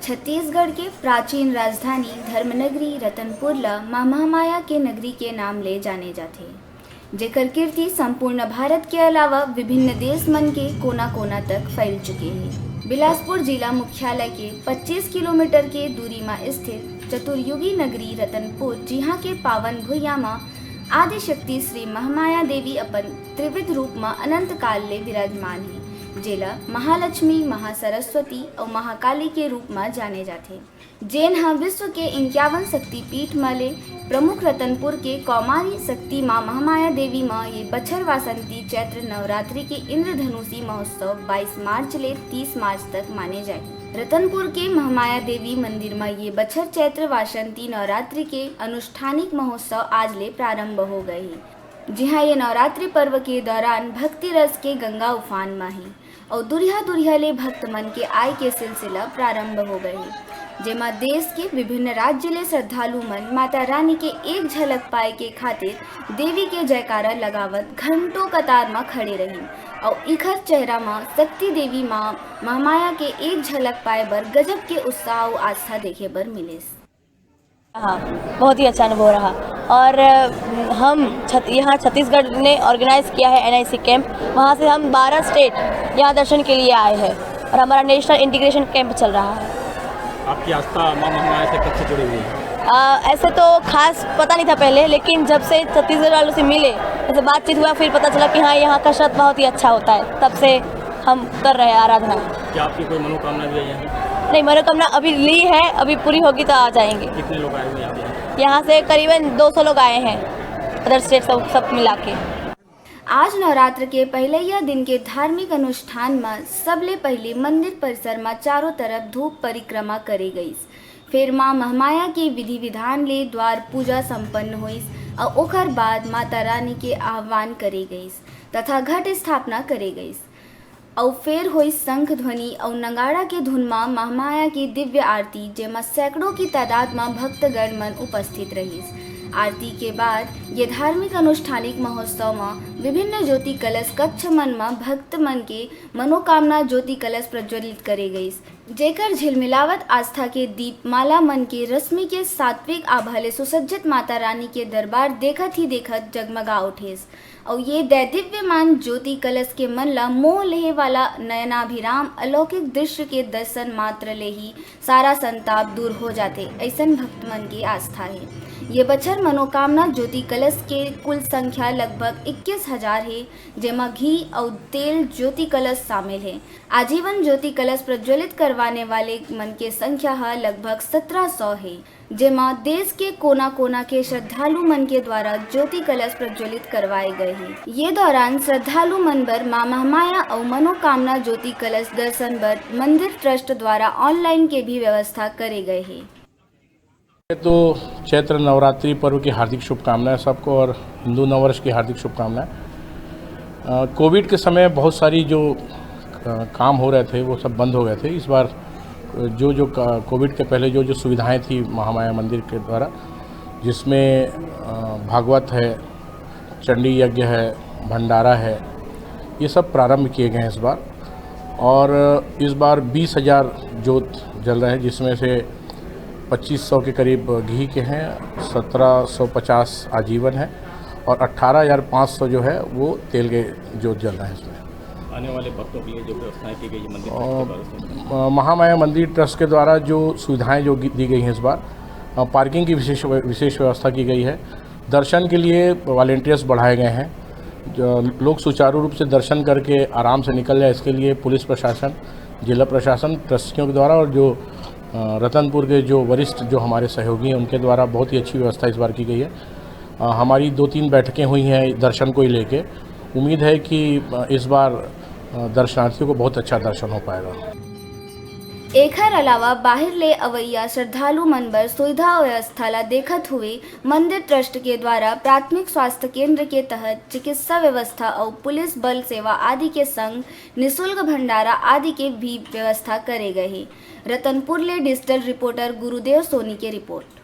छत्तीसगढ़ के प्राचीन राजधानी धर्मनगरी रतनपुर ला महामाया के नगरी के नाम ले जाने जाथे, जेकर कीर्ति संपूर्ण भारत के अलावा विभिन्न देश मन के कोना कोना तक फैल चुके हैं। बिलासपुर जिला मुख्यालय के 25 किलोमीटर के दूरी में स्थित चतुर्युगी नगरी रतनपुर, जिहाँ के पावन भुइयां में आदि शक्ति श्री महामाया देवी अपन त्रिविध रूप में अनंत काल ले विराजमान है, जेला महालक्ष्मी, महासरस्वती और महाकाली के रूप में जाने जाते। जैन हाँ विश्व के 51 शक्तिपीठ में ले प्रमुख रतनपुर के कौमारी शक्ति माँ महामाया देवी माँ ये बछर वासंती चैत्र नवरात्रि के इंद्रधनुषी महोत्सव 22 मार्च ले 30 मार्च तक माने जाए। रतनपुर के महामाया देवी मंदिर में ये बछर चैत्र वासंती नवरात्रि के अनुष्ठानिक महोत्सव आज ले प्रारंभ हो गए हैं। जी हाँ, ये नवरात्रि पर्व के दौरान भक्ति रस के गंगा उफान में है और दुरिया दुरिया ले भक्त मन के आय के सिलसिला प्रारंभ हो गए हैं, जेमा देश के विभिन्न राज्य ले श्रद्धालु मन माता रानी के एक झलक पाए के खातिर देवी के जयकारा लगावत घंटों कतार में खड़े रही और इखर चेहरा में शक्ति देवी माँ महामाया के एक झलक पाए बर गजब के उत्साह और आस्था देखे बर मिले। हाँ, बहुत ही अच्छा अनुभव रहा। और हम यहाँ छत्तीसगढ़ ने ऑर्गेनाइज किया है NIC कैंप, वहाँ से हम 12 स्टेट यहाँ दर्शन के लिए आए हैं और हमारा नेशनल इंटीग्रेशन कैंप चल रहा है। आपकी आस्था माँ महामाया से कब से जुड़ी हुई है? ऐसे तो खास पता नहीं था पहले, लेकिन जब से छत्तीसगढ़ वालों से मिले, जैसे बातचीत हुआ, फिर पता चला कि हाँ, यहाँ का श्रद्धा बहुत ही अच्छा होता है। तब से हम कर रहे हैं आराधना। क्या आपकी कोई मनोकामना भी है यहाँ? नहीं, मनोकामना अभी ली है, अभी पूरी होगी तो आ जाएंगे। कितने लोग आए हुए हैं यहाँ से? करीबन 200 लोग आए हैं, अदर स्टेट सब मिला के। आज नवरात्र के पहले दिन के धार्मिक अनुष्ठान में सबले पहले मंदिर परिसर में चारों तरफ धूप परिक्रमा करी गई। फिर माँ महामाया के विधि विधान ले द्वार पूजा संपन्न हुई और ओकर बाद माता रानी के आह्वान करे गई तथा घट स्थापना करे गई और फिर हुई शंख ध्वनि और नगाड़ा के धुन में महामाया की दिव्य आरती, जेमा सैकड़ों की तादाद में भक्तगण मन उपस्थित रही। आरती के बाद ये धार्मिक अनुष्ठानिक महोत्सव में विभिन्न ज्योति कलश कक्ष मन में भक्त मन के मनोकामना ज्योति कलश प्रज्वलित करे गई, जेकर झिलमिलावत आस्था के दीप माला मन के रश्मि के सात्विक आभा ले सुसज्जित माता रानी के दरबार देखत ही देखत जगमगा उठे और ये दैदिव्यमान ज्योति कलश के मन ला मोह लेहे वाला नयनाभिराम अलौकिक दृश्य के दर्शन मात्र ले ही सारा संताप दूर हो जाते, ऐसन भक्त मन की आस्था है। ये बछर मनोकामना ज्योति कलश के कुल संख्या लगभग 21,000 है, जेमा घी और तेल ज्योति कलश शामिल है। आजीवन ज्योति कलश प्रज्वलित करवाने वाले मन के संख्या है लगभग 1700 है, जेमा देश के कोना कोना के श्रद्धालु मन के द्वारा ज्योति कलश प्रज्वलित करवाए गए हैं। ये दौरान श्रद्धालु मन बर माँ महामाया और मनोकामना ज्योति कलश दर्शन बर मंदिर ट्रस्ट द्वारा ऑनलाइन के भी व्यवस्था करे गए हैं। तो चैत्र नवरात्रि पर्व की हार्दिक शुभकामनाएं सबको और हिंदू नववर्ष की हार्दिक शुभकामनाएं। कोविड के समय बहुत सारी जो काम हो रहे थे वो सब बंद हो गए थे। इस बार जो कोविड के पहले जो सुविधाएं थी महामाया मंदिर के द्वारा, जिसमें भागवत है, चंडी यज्ञ है, भंडारा है, ये सब प्रारंभ किए गए हैं इस बार। और इस बार 20,000 जोत जल रहे हैं, जिसमें से 2500 के करीब घी के हैं, 1750 आजीवन है और 18,500 जो है वो तेल के जोत जल रहे हैं। इसमें आने वाले भक्तों के लिए जो व्यवस्थाएं की गई है मंदिर महामाया मंदिर ट्रस्ट के द्वारा जो सुविधाएं जो दी गई हैं इस बार, पार्किंग की विशेष व्यवस्था की गई है। दर्शन के लिए वॉलंटियर्स बढ़ाए गए हैं, जो लोग सुचारू रूप से दर्शन करके आराम से निकल जाए, इसके लिए पुलिस प्रशासन, जिला प्रशासन, ट्रस्टियों के द्वारा और जो रतनपुर के जो वरिष्ठ जो हमारे सहयोगी हैं उनके द्वारा बहुत ही अच्छी व्यवस्था इस बार की गई है। हमारी 2-3 बैठकें हुई हैं दर्शन को ही लेके। उम्मीद है कि इस बार दर्शनार्थियों को बहुत अच्छा दर्शन हो पाएगा। एकर अलावा बाहर ले अवैया श्रद्धालु मन बर सुविधा व्यवस्था ला देखत हुए मंदिर ट्रस्ट के द्वारा प्राथमिक स्वास्थ्य केंद्र के तहत चिकित्सा व्यवस्था और पुलिस बल सेवा आदि के संग निःशुल्क भंडारा आदि के भी व्यवस्था करे गए हैं। रतनपुर ले डिजिटल रिपोर्टर गुरुदेव सोनी की रिपोर्ट।